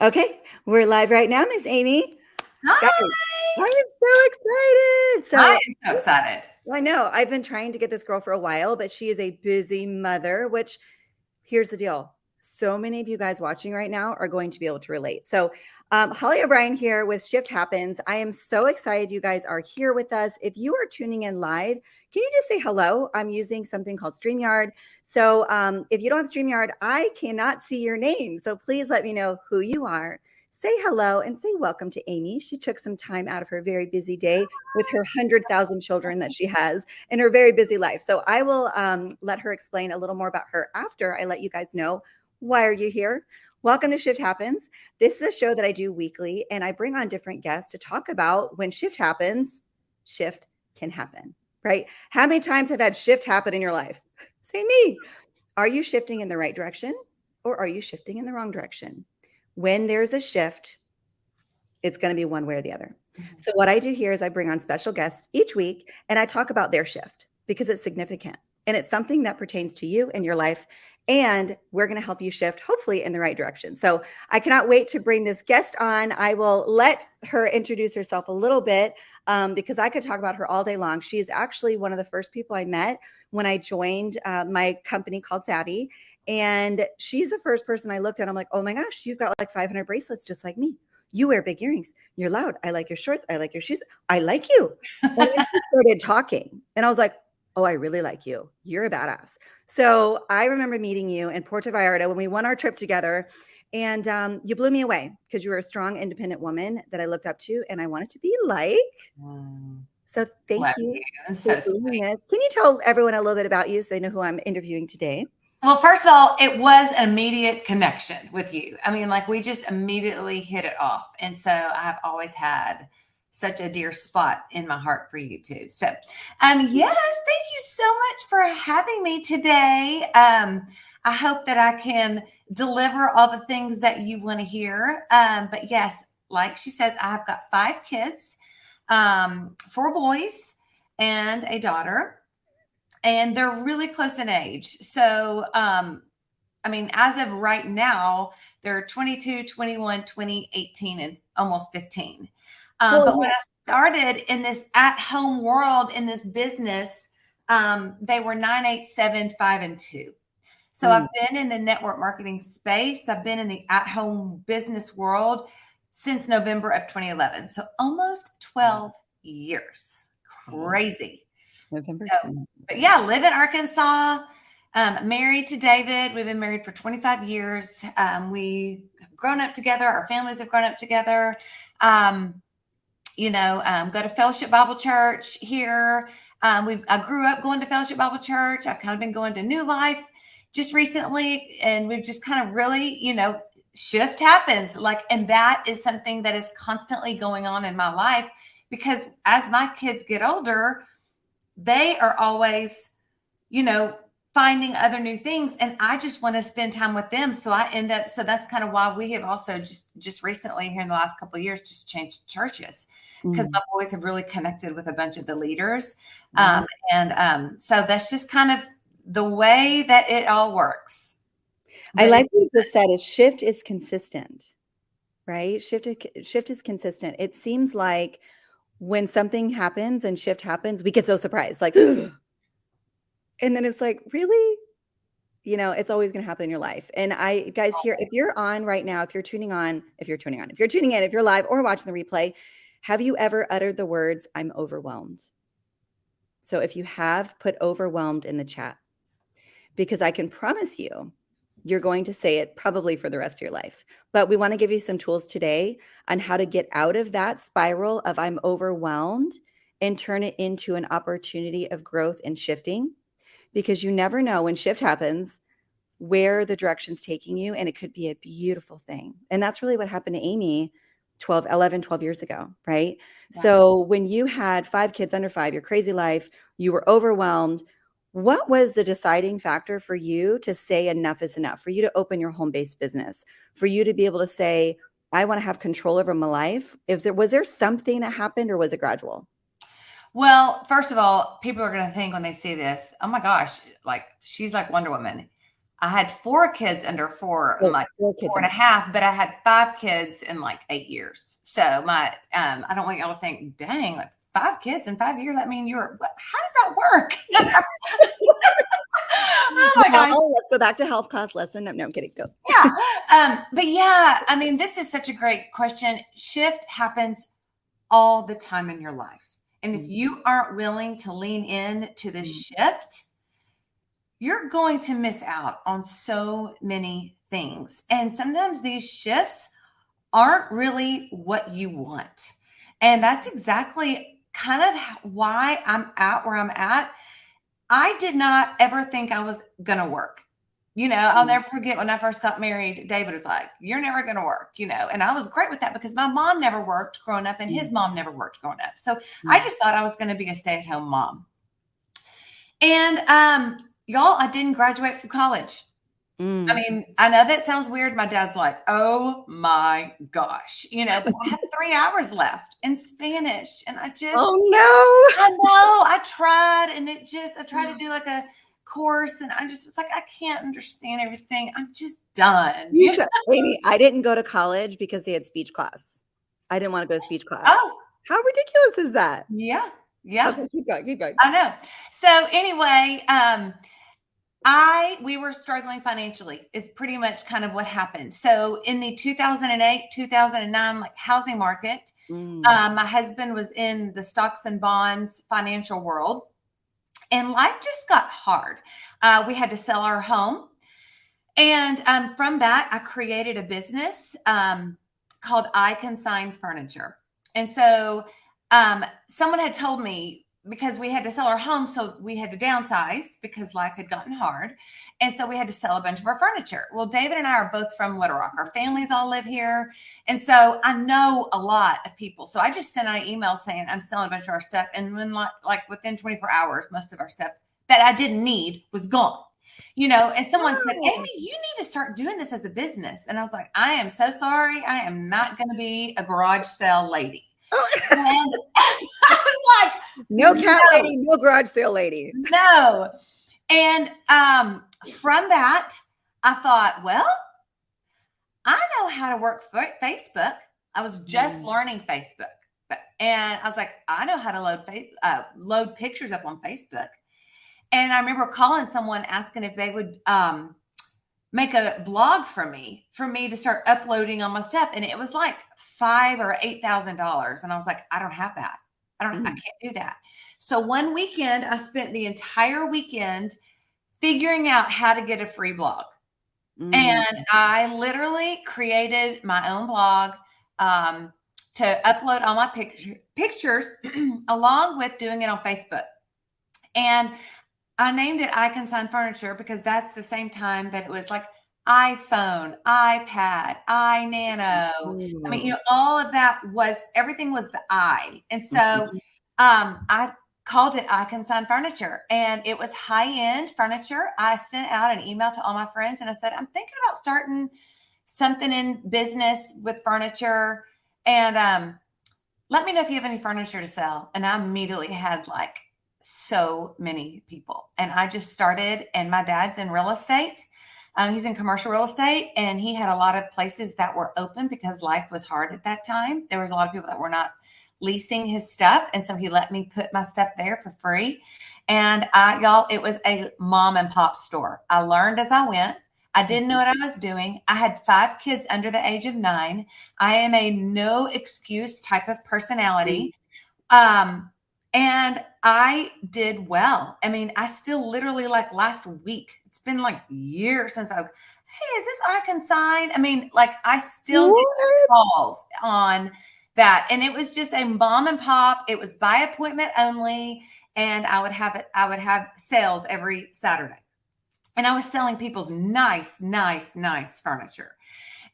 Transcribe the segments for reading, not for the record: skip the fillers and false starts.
Okay, we're live right now, Miss Amy. Guys, I Hi. am so excited. I So am so excited. I know I've been trying to get this girl for a while, but she is a busy mother, which here's the deal. So many of you guys watching right now are going to be able to relate. So, Hollie O'Brien here with Shift Happens. I am so excited you guys are here with us. If you are tuning in live, can you just say hello? I'm using something called StreamYard. So, if you don't have StreamYard, I cannot see your name. So, please let me know who you are. Say hello and say welcome to Amy. She took some time out of her very busy day with her 100,000 children that she has in her very busy life. So I will let her explain a little more about her after I let you guys know why are you here. Welcome to Shift Happens. This is a show that I do weekly, and I bring on different guests to talk about when shift happens, shift can happen, right? How many times have had shift happen in your life? Say me. Are you shifting in the right direction or are you shifting in the wrong direction? When there's a shift, it's going to be one way or the other. So what I do here is I bring on special guests each week and I talk about their shift because it's significant and it's something that pertains to you and your life. And we're going to help you shift, hopefully, in the right direction. So I cannot wait to bring this guest on. I will let her introduce herself a little bit because I could talk about her all day long. She is actually one of the first people I met when I joined my company called Savvi. And she's the first person I looked at. I'm like, oh my gosh, you've got like 500 bracelets just like me. You wear big earrings. You're loud. I like your shorts. I like your shoes. I like you. And then we started talking. And I was like, oh, I really like you. You're a badass. So I remember meeting you in Puerto Vallarta when we won our trip together. And you blew me away because you were a strong, independent woman that I looked up to and I wanted to be like. So Love thank you you. That's for so doing sweet. this. Can you tell everyone a little bit about you so they know who I'm interviewing today? Well, first of all, it was an immediate connection with you. I mean, like we just immediately hit it off. And so I've always had such a dear spot in my heart for you too. So, yes, thank you so much for having me today. I hope that I can deliver all the things that you want to hear. But yes, like she says, I've got 5 kids, 4 boys and a daughter, and they're really close in age. So, I mean, as of right now, they're 22, 21, 20, 18, and almost 15. Well, But when yeah. I started in this at home world, in this business, they were 9, 8, 7, 5, and 2. So Mm. I've been in the network marketing space. I've been in the at home business world since November of 2011. So almost 12 years. Crazy. November So, 20th. but yeah, live in Arkansas. Married to David. We've been married for 25 years. We have grown up together. Our families have grown up together. Um, go to Fellowship Bible Church here. I grew up going to Fellowship Bible Church. I've kind of been going to New Life just recently, and we've just kind of really, shift happens. Like, and that is something that is constantly going on in my life because as my kids get older, they are always, you know, finding other new things, and I just want to spend time with them. So I end up, so that's kind of why we have also just recently here in the last couple of years just changed churches because Mm. my boys have really connected with a bunch of the leaders. Wow. So that's just kind of the way that it all works. I But like what you just said is shift is consistent, right? Shift is consistent. It seems like when something happens and shift happens, we get so surprised, like, and then it's like, really? It's always going to happen in your life. And I, guys, here, if you're on right now, if you're tuning on, if you're tuning on, if you're tuning in, if you're live or watching the replay, have you ever uttered the words, I'm overwhelmed? So if you have, put overwhelmed in the chat because I can promise you, you're going to say it probably for the rest of your life. But we want to give you some tools today on how to get out of that spiral of I'm overwhelmed and turn it into an opportunity of growth and shifting because you never know when shift happens where the direction's taking you, and it could be a beautiful thing. And that's really what happened to Amy 12 years ago, right? yeah. So when you had 5 kids under 5, your crazy life, you were overwhelmed. What was the deciding factor for you to say enough is enough, for you to open your home-based business, for you to be able to say, I want to have control over my life? Was there something that happened or was it gradual? Well, first of all, people are going to think when they see this, oh my gosh, like she's like Wonder Woman. I had 4 kids under 4, Oh, like 4 kids. 4.5, but I had 5 kids in like 8 years. So my, I don't want y'all to think, dang, like 5 kids in 5 years. I mean, how does that work? Oh my gosh. Now, let's go back to health class lesson. No, I'm kidding. Go. Yeah. But yeah, I mean, this is such a great question. Shift happens all the time in your life. And if you aren't willing to lean in to the shift, you're going to miss out on so many things. And sometimes these shifts aren't really what you want. And that's exactly kind of why I'm at where I'm at. I did not ever think I was going to work. I'll never forget when I first got married, David was like, you're never going to work, and I was great with that because my mom never worked growing up and his mom never worked growing up. So I just thought I was going to be a stay-at-home mom. And y'all, I didn't graduate from college. I mean, I know that sounds weird. My dad's like, oh my gosh, but I have 3 hours left in Spanish. And I just, oh no, I know I tried and I tried to do like a course and I just was like, I can't understand everything. I'm just done. Amy, I didn't go to college because they had speech class. I didn't want to go to speech class. Oh, how ridiculous is that? Yeah. Okay, keep going. I know. So anyway, we were struggling financially is pretty much kind of what happened. So in the 2008, 2009, like housing market, my husband was in the stocks and bonds financial world and life just got hard. We had to sell our home. And from that, I created a business called I Consign Furniture. And so someone had told me, because we had to sell our home, so we had to downsize because life had gotten hard. And so we had to sell a bunch of our furniture. Well, David and I are both from Little Rock. Our families all live here. And so I know a lot of people. So I just sent out an email saying I'm selling a bunch of our stuff. And when like within 24 hours, most of our stuff that I didn't need was gone. And someone said, Amy, you need to start doing this as a business. And I was like, I am so sorry. I am not going to be a garage sale lady. And I was like, no cat lady, no garage sale lady. No. And from that, I thought, well, I know how to work for Facebook. I was just learning Facebook. And I was like, I know how to load pictures up on Facebook. And I remember calling someone asking if they would make a blog for me to start uploading all my stuff. And it was like $5,000 or $8,000. And I was like, I don't have that. I can't do that. So one weekend, I spent the entire weekend figuring out how to get a free blog. And I literally created my own blog to upload all my pictures along with doing it on Facebook. And I named it I Consign Furniture because that's the same time that it was like iPhone, iPad, iNano. I mean, all of that everything was the I. And so I called it I Consign Furniture, and it was high-end furniture. I sent out an email to all my friends and I said, I'm thinking about starting something in business with furniture. And let me know if you have any furniture to sell. And I immediately had like so many people. And I just started, and my dad's in real estate. He's in commercial real estate, and he had a lot of places that were open because life was hard at that time. There was a lot of people that were not leasing his stuff. And so he let me put my stuff there for free. And y'all, it was a mom and pop store. I learned as I went. I didn't know what I was doing. I had 5 kids under the age of 9. I am a no excuse type of personality. And I did well. I mean, I still literally like last week, it's been like years since hey, is this I Consign? I mean, like I still get calls on that. And it was just a mom and pop. It was by appointment only. And I would have sales every Saturday. And I was selling people's nice furniture.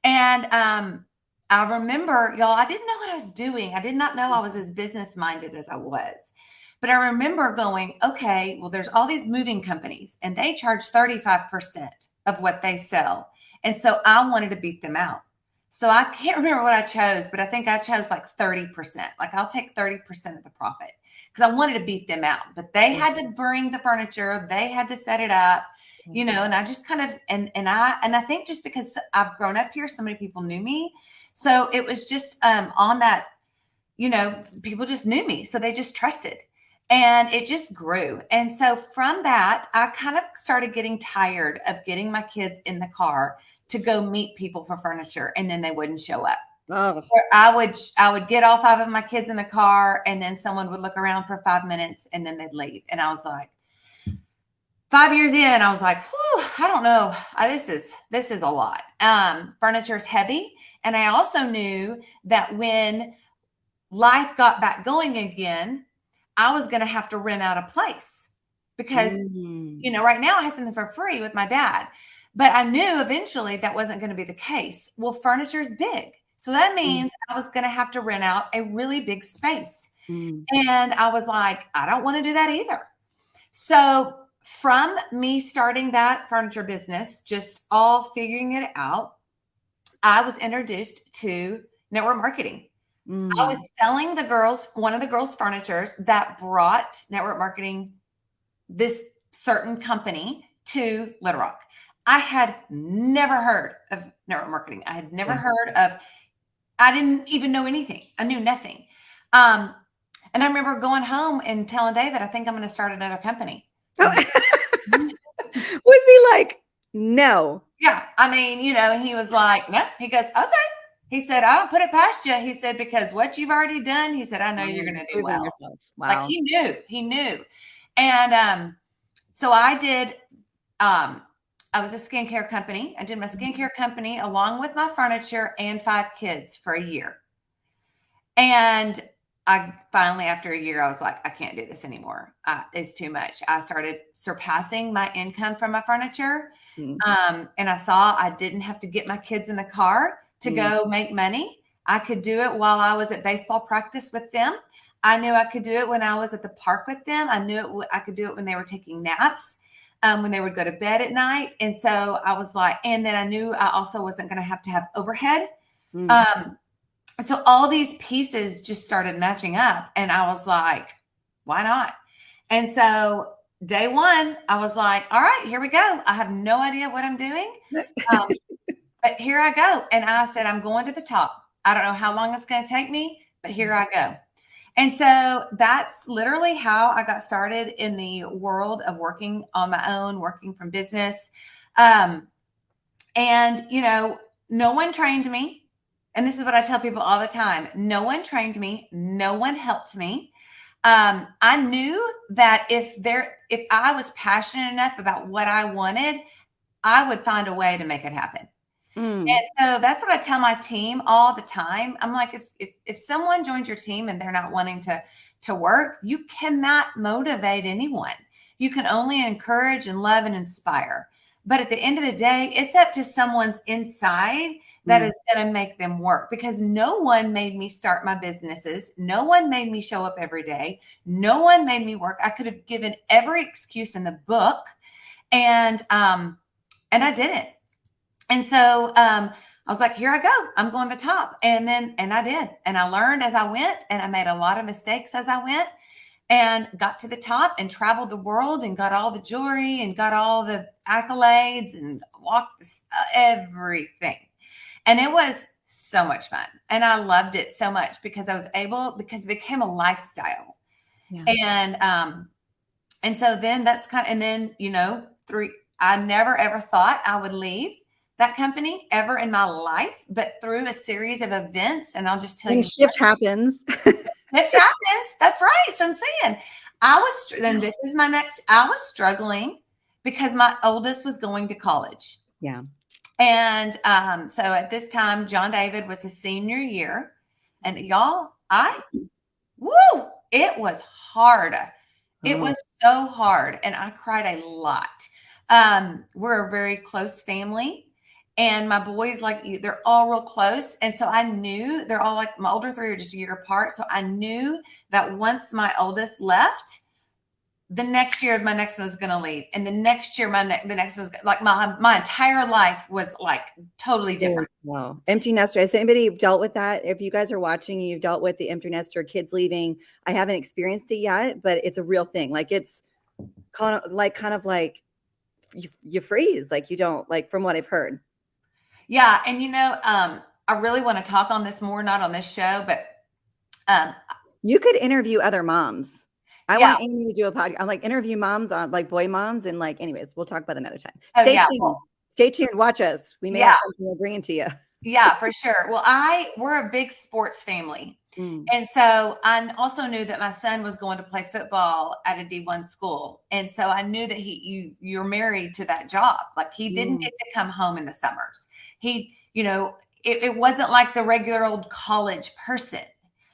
And I remember, y'all, I didn't know what I was doing. I did not know I was as business minded as I was. But I remember going, okay, well, there's all these moving companies and they charge 35% of what they sell. And so I wanted to beat them out. So I can't remember what I chose, but I think I chose like 30%. Like I'll take 30% of the profit because I wanted to beat them out. But they had to bring the furniture. They had to set it up. you know, and I just kind of, and I think just because I've grown up here, so many people knew me. So it was just on that, you know, people just knew me. So they just trusted, and it just grew. And so from that, I kind of started getting tired of getting my kids in the car to go meet people for furniture, and then they wouldn't show up. Oh, Or I would get all 5 of my kids in the car, and then someone would look around for 5 minutes, and then they'd leave. And I was like, 5 years in, I was like, whew, I don't know. This is a lot. Furniture is heavy. And I also knew that when life got back going again, I was going to have to rent out a place because, you know, right now I had something for free with my dad, but I knew eventually that wasn't going to be the case. Well, furniture is big. So that means I was going to have to rent out a really big space. And I was like, I don't want to do that either. So from me starting that furniture business, just all figuring it out, I was introduced to network marketing. I was selling the girls, one of the girls' furnitures that brought network marketing, this certain company, to Little Rock. I had never heard of network marketing. I had never heard of, I didn't even know anything. I knew nothing. And I remember going home and telling David, I think I'm going to start another company. Was he like, no? Yeah. I mean, you know, and he was like, no. He goes, okay. He said, I don't put it past you. He said, because what you've already done, he said, I know you're going to do well. Yourself. Wow. Like he knew. And so I did, I was a skincare company. I did my skincare company along with my furniture and 5 kids for a year. And I finally, after a year, I was like, I can't do this anymore. It's too much. I started surpassing my income from my furniture. And I saw I didn't have to get my kids in the car to go make money. I could do it while I was at baseball practice with them. I knew I could do it when I was at the park with them. I knew I could do it when they were taking naps, when they would go to bed at night. And so I was like, and then I knew I also wasn't going to have overhead. And so all these pieces just started matching up, and I was like, why not? And so day one, I was like, all right, here we go. I have no idea what I'm doing. But here I go. And I said, I'm going to the top. I don't know how long it's going to take me, but here I go. And so that's literally how I got started in the world of working on my own, working from business. And, you know, no one trained me. And this is what I tell people all the time. No one trained me. No one helped me. I knew that if I was passionate enough about what I wanted, I would find a way to make it happen. And so that's what I tell my team all the time. I'm like, if someone joins your team and they're not wanting to work, you cannot motivate anyone. You can only encourage and love and inspire. But at the end of the day, it's up to someone's inside that is going to make them work, because no one made me start my businesses. No one made me show up every day. No one made me work. I could have given every excuse in the book, and I didn't. And so I was like, here I go. I'm going to the top. And I did. And I learned as I went, and I made a lot of mistakes as I went, and got to the top and traveled the world and got all the jewelry and got all the accolades and walked everything. And it was so much fun. And I loved it so much because because it became a lifestyle. Yeah. And so then you know, I never ever thought I would leave that company ever in my life, but through a series of events, and I'll just tell you, shift happens. Shift happens. That's right. So I'm saying, I was struggling because my oldest was going to college. Yeah. And so at this time, John David was his senior year, and y'all, it was hard. It was so hard, and I cried a lot. We're a very close family. And my boys, they're all real close. And so I knew they're all my older 3 are just a year apart. So I knew that once my oldest left, the next year, my next one was going to leave. And the next year, the next one was my entire life was totally different. Wow. Empty nester. Has anybody dealt with that? If you guys are watching and you've dealt with the empty nester, kids leaving, I haven't experienced it yet, but it's a real thing. It's kind of like you freeze. Like you don't, like, from what I've heard. Yeah. And I really want to talk on this more, not on this show, but um, You could interview other moms. I yeah. want Amy to do a podcast. I'm like, interview moms on, like, boy moms, and, like, anyways, we'll talk about it another time. Oh Stay yeah. tuned. Well, Stay tuned. Watch us. We may yeah. have something we're bringing to you. Yeah, for sure. Well, we're a big sports family. And so I also knew that my son was going to play football at a D1 school. And so I knew that you're married to that job. Like he didn't get to come home in the summers. It wasn't like the regular old college person.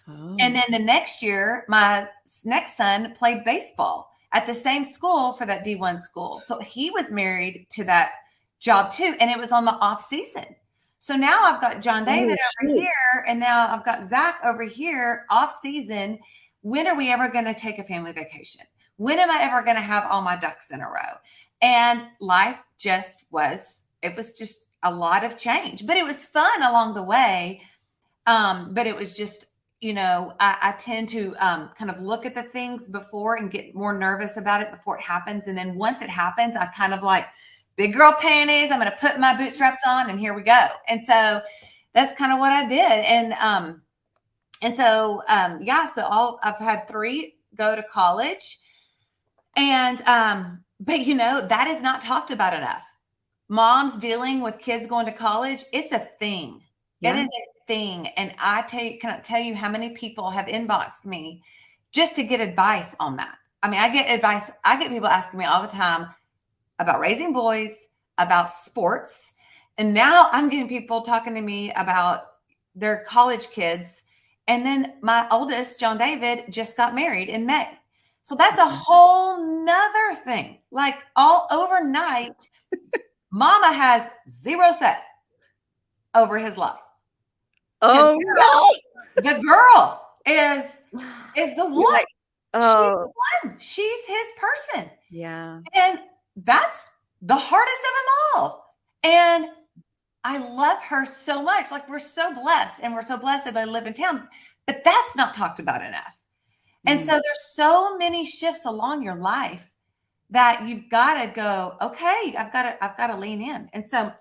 Oh. And then the next year, my next son played baseball at the same school for that D1 school. So he was married to that job too. And it was on the off season. So now I've got John David over here, and now I've got Zach over here off season. When are we ever going to take a family vacation? When am I ever going to have all my ducks in a row? And life it was just a lot of change, but it was fun along the way. But it was just, I tend to kind of look at the things before and get more nervous about it before it happens. And then once it happens, I kind of like, big girl panties. I'm going to put my bootstraps on and here we go. And so that's kind of what I did. So I've had 3 go to college, and, but that is not talked about enough. Moms dealing with kids going to college. It's a thing. Yeah. It is a thing. And cannot tell you how many people have inboxed me just to get advice on that. I mean, I get advice. I get people asking me all the time about raising boys, about sports. And now I'm getting people talking to me about their college kids. And then my oldest, John David, just got married in May. So that's a whole nother thing. Like all overnight, mama has 0 say over his life. Oh no. The girl is the one. Like, oh. She's the one. She's his person. Yeah. And that's the hardest of them all. And I love her so much. Like we're so blessed, and we're so blessed that they live in town, but that's not talked about enough. And so there's so many shifts along your life that you've got to go, okay, I've got to lean in. And so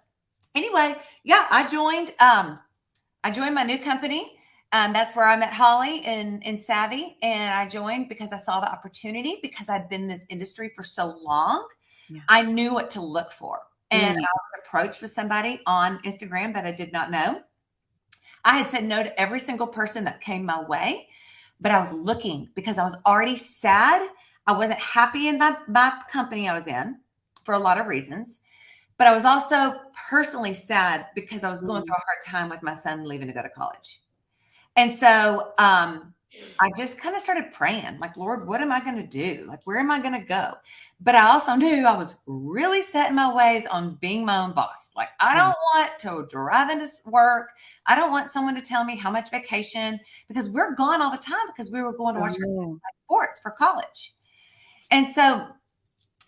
anyway, yeah, I joined my new company. That's where I met Hollie in Savvi. And I joined because I saw the opportunity, because I'd been in this industry for so long. Yeah. I knew what to look for. And I was approached with somebody on Instagram that I did not know. I had said no to every single person that came my way, but I was looking because I was already sad. I wasn't happy in my company I was in for a lot of reasons, but I was also personally sad because I was going through a hard time with my son leaving to go to college. And so I just kind of started praying, like, Lord, what am I going to do? Like, where am I going to go? But I also knew I was really set in my ways on being my own boss. Like, I don't want to drive into work. I don't want someone to tell me how much vacation, because we're gone all the time because we were going to watch our sports for college. And so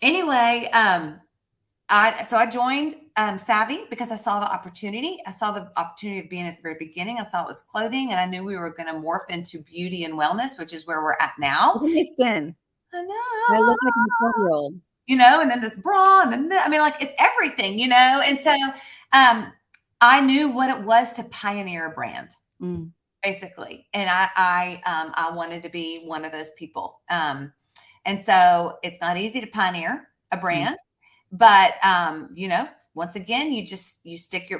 anyway, I joined Savvi because I saw the opportunity. I saw the opportunity of being at the very beginning. I saw it was clothing, and I knew we were going to morph into beauty and wellness, which is where we're at now. Look at my skin. I know. I look like a 12-year-old. And then this bra, and then like it's everything, And so I knew what it was to pioneer a brand, basically, and I wanted to be one of those people. And so it's not easy to pioneer a brand. But, once again, you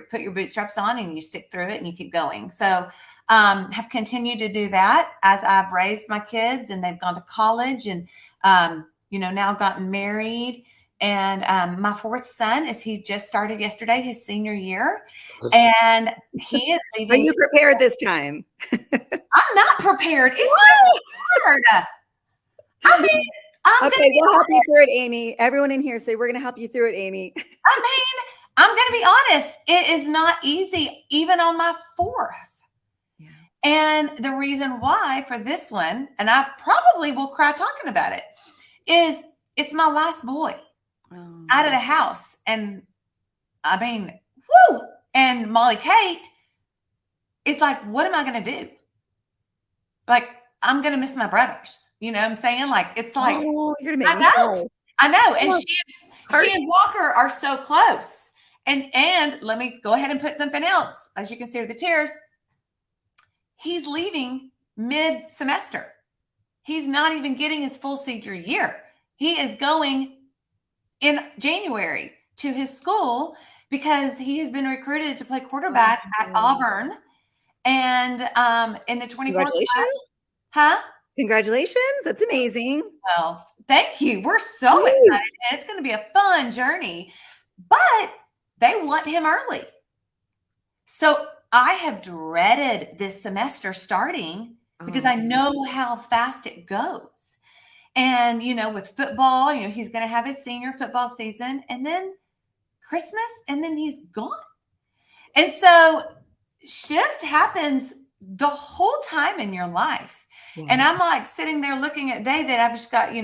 put your bootstraps on and you stick through it and you keep going. So, have continued to do that as I've raised my kids and they've gone to college and, now gotten married. And, my 4th son he just started yesterday, his senior year, and he is leaving. Are you prepared this time? I'm not prepared. It's hard. I mean, okay, we'll help you through it, Amy. Everyone in here say, we're going to help you through it, Amy. I mean, I'm going to be honest. It is not easy, even on my 4th. Yeah. And the reason why for this one, and I probably will cry talking about it, is it's my last boy out of the house. And I mean, whoo! And Molly Kate is like, what am I going to do? Like, I'm going to miss my brothers. You know what I'm saying? Like, it's like, you're gonna make I know. And She and Walker are so close. And let me go ahead and put something else. As you can see with the tears, he's leaving mid-semester. He's not even getting his full senior year. He is going in January to his school because he has been recruited to play quarterback at Auburn. And in the 24 Congratulations. Huh? Congratulations. That's amazing. Well, thank you. We're so excited. And it's going to be a fun journey. But they want him early. So I have dreaded this semester starting because I know how fast it goes. And, with football, he's going to have his senior football season and then Christmas and then he's gone. And so shift happens the whole time in your life. Yeah. And I'm like sitting there looking at David. I've just got,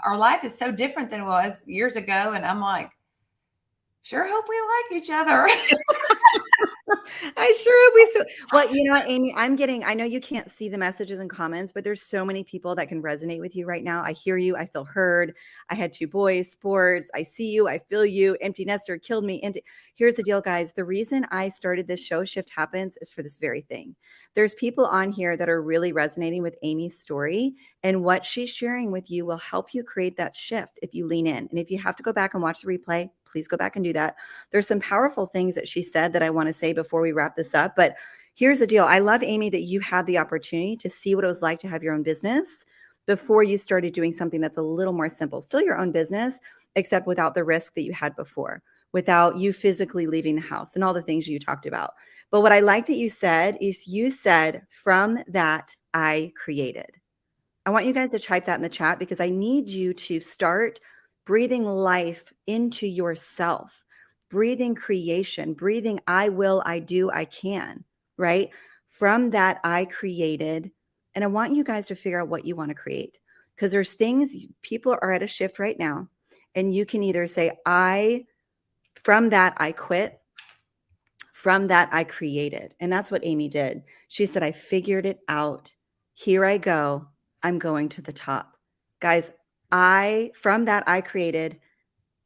our life is so different than it was years ago. And I'm like, sure hope we like each other. I sure hope we still. Well, you know what, Amy, I know you can't see the messages and comments, but there's so many people that can resonate with you right now. I hear you. I feel heard. I had 2 boys, sports. I see you. I feel you. Empty nester killed me. And here's the deal, guys. The reason I started this show, Shift Happens, is for this very thing. There's people on here that are really resonating with Amy's story, and what she's sharing with you will help you create that shift if you lean in. And if you have to go back and watch the replay, please go back and do that. There's some powerful things that she said that I want to say before we wrap this up. But here's the deal. I love, Amy, that you had the opportunity to see what it was like to have your own business before you started doing something that's a little more simple. Still your own business, except without the risk that you had before, without you physically leaving the house and all the things you talked about. But what I like that you said is you said, from that I created. I want you guys to type that in the chat because I need you to start breathing life into yourself, breathing creation, breathing I will, I do, I can, right? From that I created. And I want you guys to figure out what you want to create, because there's things, people are at a shift right now, and you can either say, from that I quit, from that I created. And that's what Amy did. She said, I figured it out. Here I go. I'm going to the top. Guys, from that I created,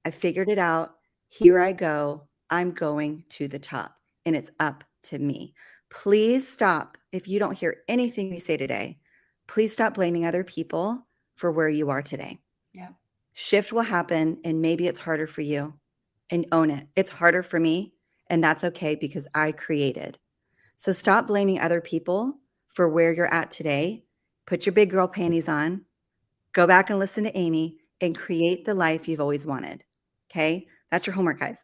I figured it out. Here I go. I'm going to the top, and it's up to me. Please stop. If you don't hear anything we say today, please stop blaming other people for where you are today. Yeah. Shift will happen, and maybe it's harder for you, and own it. It's harder for me, and that's okay because I created. So stop blaming other people for where you're at today. Put your big girl panties on. Go back and listen to Amy and create the life you've always wanted. Okay? That's your homework, guys.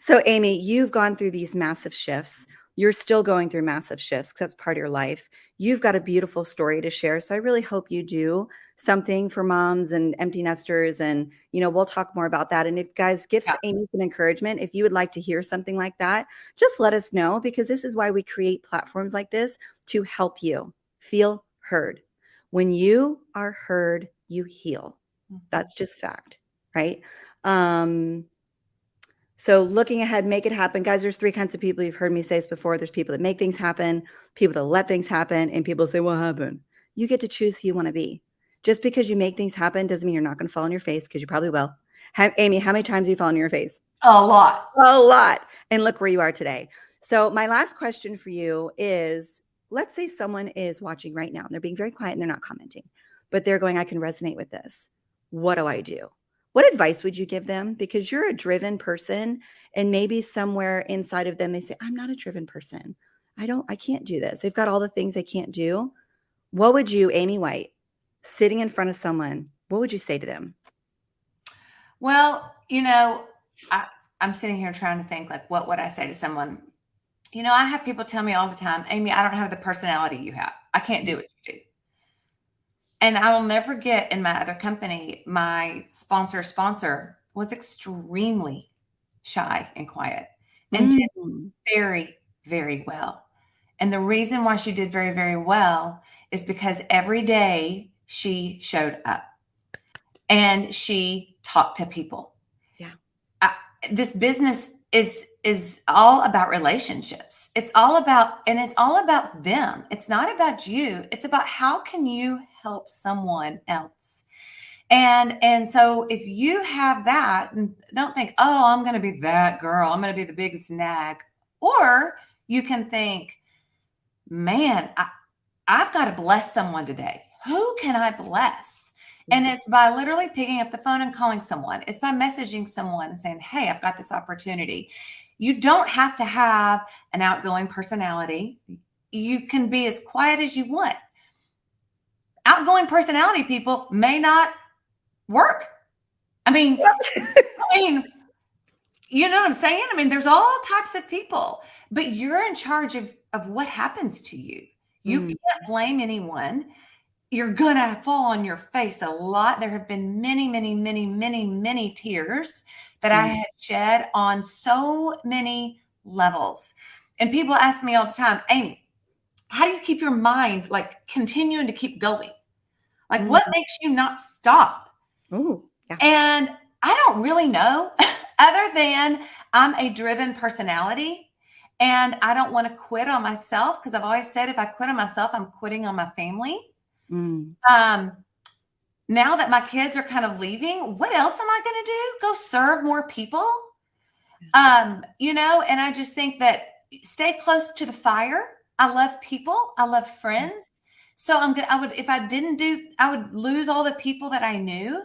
So Amy, you've gone through these massive shifts. You're still going through massive shifts because that's part of your life. You've got a beautiful story to share. So I really hope you do something for moms and empty nesters. And, we'll talk more about that. And if guys, give Amy some encouragement. If you would like to hear something like that, just let us know, because this is why we create platforms like this, to help you feel heard. When you are heard, you heal. That's just fact, right? So looking ahead, make it happen. Guys, there's 3 kinds of people. You've heard me say this before. There's people that make things happen, people that let things happen, and people say, what happened? You get to choose who you want to be. Just because you make things happen doesn't mean you're not going to fall on your face, because you probably will. Amy, how many times have you fallen on your face? A lot. A lot. And look where you are today. So my last question for you is, let's say someone is watching right now and they're being very quiet and they're not commenting, but they're going, I can resonate with this. What do I do? What advice would you give them? Because you're a driven person, and maybe somewhere inside of them, they say, I'm not a driven person. I can't do this. They've got all the things they can't do. What would you, Amy White, sitting in front of someone, what would you say to them? Well, I'm sitting here trying to think, like, what would I say to someone? I have people tell me all the time, Amy, I don't have the personality you have. I can't do what you do. And I will never forget, in my other company, my sponsor was extremely shy and quiet and did very, very well. And the reason why she did very, very well is because every day she showed up and she talked to people. Yeah. This business is all about relationships. It's all about them. It's not about you. It's about how can you help someone else. And so if you have that, and don't think, oh, I'm going to be that girl, I'm going to be the biggest nag. Or you can think, man, I've got to bless someone today. Who can I bless? And it's by literally picking up the phone and calling someone. It's by messaging someone and saying, hey, I've got this opportunity. You don't have to have an outgoing personality. You can be as quiet as you want. Outgoing personality people may not work. I mean, you know what I'm saying? I mean, there's all types of people, but you're in charge of what happens to you. You can't blame anyone. You're going to fall on your face a lot. There have been many, many, many, many, many tears that I had shed on so many levels. And people ask me all the time, Amy, how do you keep your mind like continuing to keep going? Like what makes you not stop? Oh, yeah. And I don't really know other than I'm a driven personality and I don't want to quit on myself because I've always said if I quit on myself, I'm quitting on my family. Now that my kids are kind of leaving, what else am I going to do? Go serve more people? You know, and I just think that stay close to the fire. I love people. I love friends. So if I didn't do, I would lose all the people that I knew.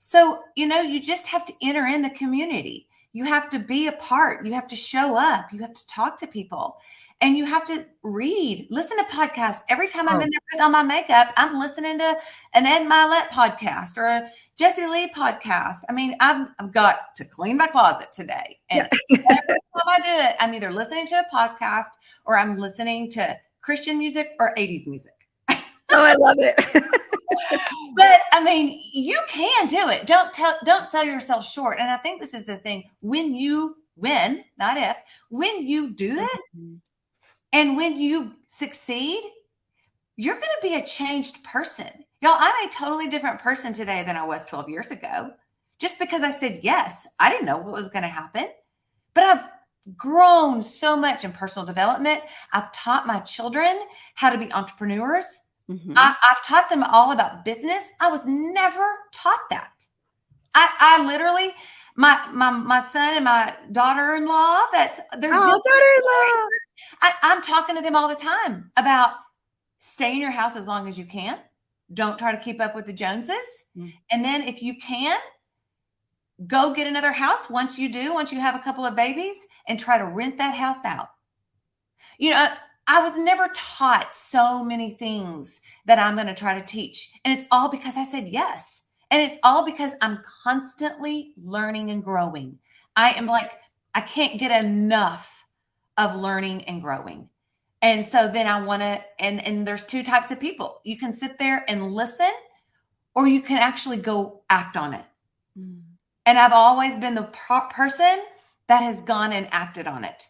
So, you know, you just have to enter in the community. You have to be a part. You have to show up. You have to talk to people. And you have to read, listen to podcasts. Every time I'm in there putting on my makeup, I'm listening to an Ed Milet podcast or a Jesse Lee podcast. I mean, I've got to clean my closet today. And every time I do it, I'm either listening to a podcast or I'm listening to Christian music or 80s music. Oh, I love it. But I mean, you can do it. Don't sell yourself short. And I think this is the thing. When you win, not if, when you do it and when you succeed, you're going to be a changed person. Y'all, I'm a totally different person today than I was 12 years ago. Just because I said yes, I didn't know what was going to happen. But I've grown so much in personal development. I've taught my children how to be entrepreneurs. I've taught them all about business. I was never taught that. I literally, my son and my daughter-in-law, daughter-in-law. I'm talking to them all the time about stay in your house as long as you can. Don't try to keep up with the Joneses. And then if you can, go get another house once you have a couple of babies and try to rent that house out. You know, I was never taught so many things that I'm going to try to teach. And it's all because I said yes. And it's all because I'm constantly learning and growing. I can't get enough of learning and growing. And so then I want to, and there's two types of people. You can sit there and listen, or you can actually go act on it. And I've always been the person that has gone and acted on it.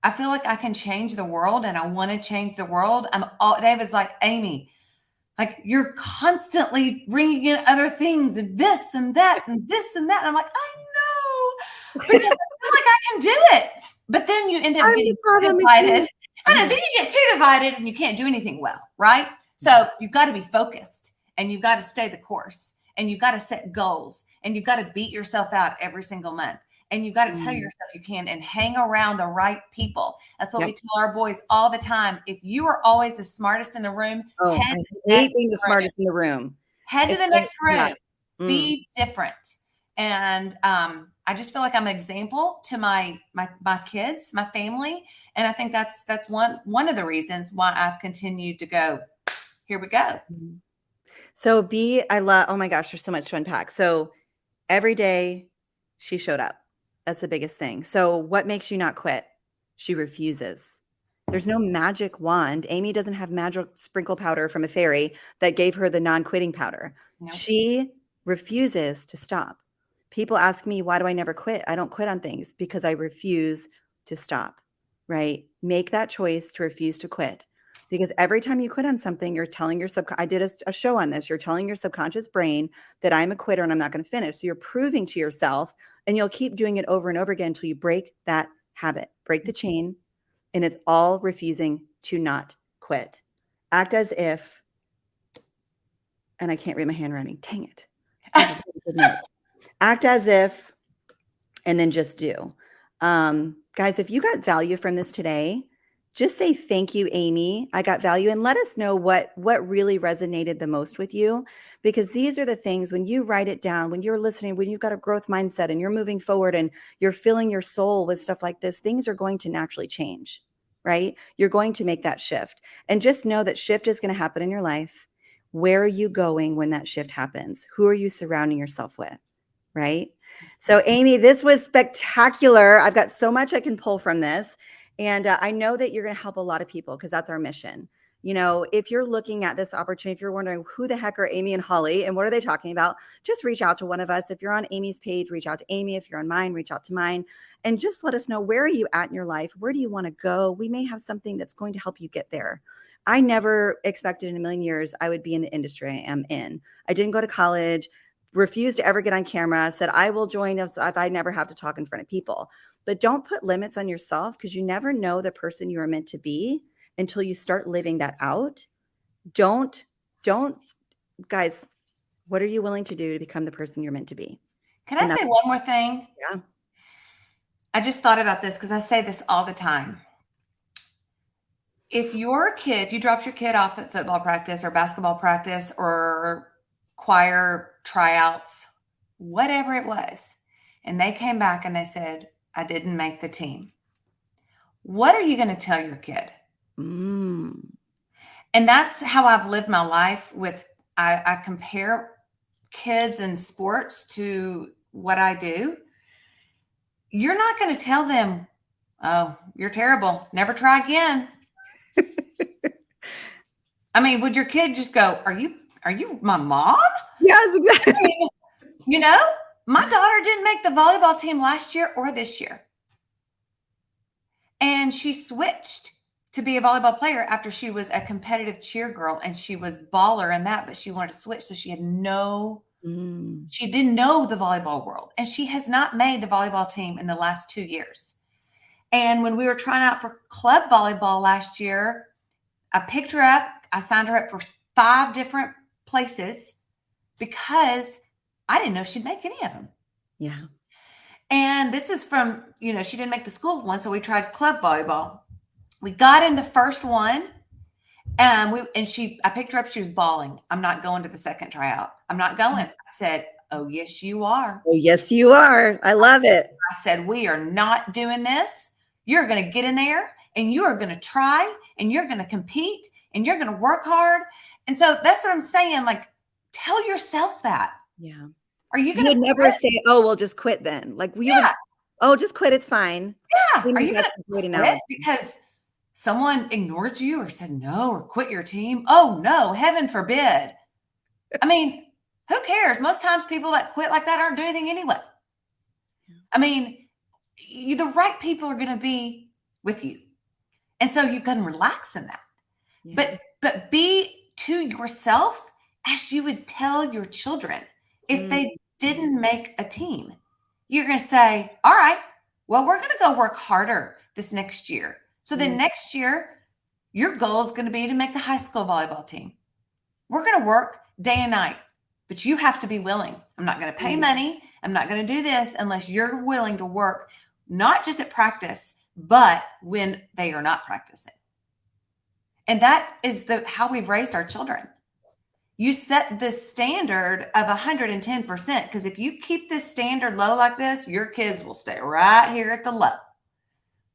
I feel like I can change the world and I want to change the world. David's like, Amy, like you're constantly bringing in other things and this and that and this and that. And I'm like, I know, because I feel like I can do it. But then you end up getting divided. I know, then you get too divided and you can't do anything well, right? So you've got to be focused and you've got to stay the course and you've got to set goals and you've got to beat yourself out every single month. And you've got to tell yourself you can and hang around the right people. That's what we tell our boys all the time. If you are always the smartest in the room, I hate being the smartest in the room. Head to the next room. Be different. And I just feel like I'm an example to my kids, my family. And I think that's one of the reasons why I've continued to go, here we go. So oh my gosh, there's so much to unpack. So every day she showed up. That's the biggest thing. So what makes you not quit? She refuses. There's no magic wand. Amy doesn't have magic sprinkle powder from a fairy that gave her the non-quitting powder. No. She refuses to stop. People ask me, why do I never quit? I don't quit on things because I refuse to stop, right? Make that choice to refuse to quit. Because every time you quit on something, you're telling your I did a show on this. You're telling your subconscious brain that I'm a quitter and I'm not going to finish. So you're proving to yourself, and you'll keep doing it over and over again until you break that habit, break the chain. And it's all refusing to not quit. Act as if, and I can't read my handwriting. Dang it. Those are good notes. Act as if, and then just do. Guys, if you got value from this today, just say thank you, Amy. I got value, and let us know what really resonated the most with you, because these are the things when you write it down, when you're listening, when you've got a growth mindset and you're moving forward and you're filling your soul with stuff like this, things are going to naturally change, right? You're going to make that shift. And just know that shift is going to happen in your life. Where are you going when that shift happens? Who are you surrounding yourself with, right? So, Amy, this was spectacular. I've got so much I can pull from this. And I know that you're going to help a lot of people because that's our mission. You know, if you're looking at this opportunity, if you're wondering who the heck are Amy and Hollie and what are they talking about, just reach out to one of us. If you're on Amy's page, reach out to Amy. If you're on mine, reach out to mine. And just let us know, where are you at in your life? Where do you want to go? We may have something that's going to help you get there. I never expected in a million years I would be in the industry I am in. I didn't go to college, refused to ever get on camera, said I will join if I never have to talk in front of people. But don't put limits on yourself, because you never know the person you are meant to be until you start living that out. Don't, guys, what are you willing to do to become the person you're meant to be? Can I say one more thing? Yeah. I just thought about this because I say this all the time. If your kid, if you dropped your kid off at football practice or basketball practice or choir tryouts, whatever it was, and they came back and they said, I didn't make the team, what are you going to tell your kid? And that's how I've lived my life with, I compare kids and sports to what I do. You're not going to tell them, oh, you're terrible, never try again. I mean, would your kid just go, are you my mom? Yes, exactly. I mean, you know, my daughter didn't make the volleyball team last year or this year. And she switched to be a volleyball player after she was a competitive cheer girl, and she was baller in that, but she wanted to switch. So she had she didn't know the volleyball world, and she has not made the volleyball team in the last 2 years. And when we were trying out for club volleyball last year, I picked her up. I signed her up for 5 different places because I didn't know she'd make any of them. Yeah. And this is from, she didn't make the school one. So we tried club volleyball. We got in the first one, and I picked her up. She was bawling. I'm not going to the second tryout. I'm not going. I said, oh, yes, you are. Oh, yes, you are. I love it. I said, we are not doing this. You're going to get in there and you are going to try and you're going to compete and you're going to work hard. And so that's what I'm saying. Like, tell yourself that. Yeah. Are you going to never say, oh, well, just quit then? Like, oh, just quit. It's fine. Yeah. Are you going to quit because someone ignored you or said no or quit your team? Oh, no, heaven forbid. I mean, who cares? Most times people that quit like that aren't doing anything anyway. I mean, the right people are going to be with you. And so you can relax in that. Yeah. But be to yourself as you would tell your children. If they didn't make a team, you're going to say, all right, well, we're going to go work harder this next year. So then next year, your goal is going to be to make the high school volleyball team. We're going to work day and night, but you have to be willing. I'm not going to pay money. I'm not going to do this unless you're willing to work, not just at practice, but when they are not practicing. And that is how we've raised our children. You set the standard of 110%, because if you keep this standard low like this, your kids will stay right here at the low.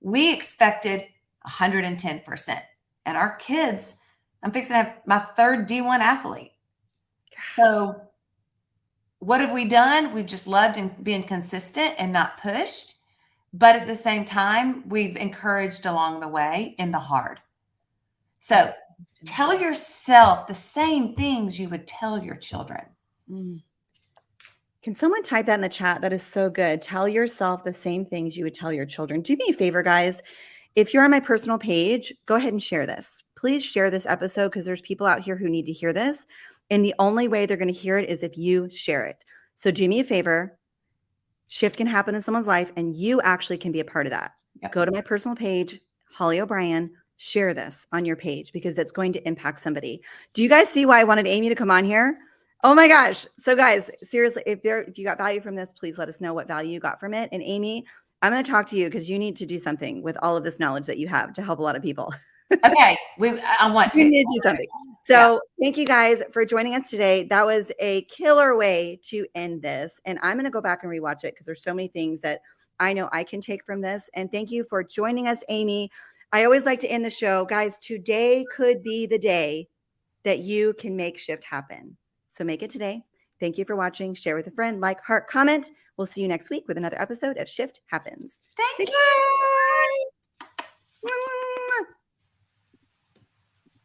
We expected 110%. And our kids, I'm fixing to have my 3rd D1 athlete. So what have we done? We've just loved and been consistent and not pushed. But at the same time, we've encouraged along the way in the hard. So tell yourself the same things you would tell your children. Can someone type that in the chat? That is so good. Tell yourself the same things you would tell your children. Do me a favor, guys. If you're on my personal page, go ahead and share this. Please share this episode, because there's people out here who need to hear this. And the only way they're going to hear it is if you share it. So do me a favor. Shift can happen in someone's life, and you actually can be a part of that. Yep. Go to my personal page, Hollie O'Brien. Share this on your page, because it's going to impact somebody. Do you guys see why I wanted Amy to come on here? Oh my gosh. So guys, seriously, if you got value from this, please let us know what value you got from it. And Amy, I'm going to talk to you because you need to do something with all of this knowledge that you have to help a lot of people. Okay. I want You to. need to do something. So thank you guys for joining us today. That was a killer way to end this. And I'm going to go back and rewatch it because there's so many things that I know I can take from this. And thank you for joining us, Amy. I always like to end the show. Guys, today could be the day that you can make shift happen. So make it today. Thank you for watching. Share with a friend, like, heart, comment. We'll see you next week with another episode of Shift Happens. Thank Say you. bye.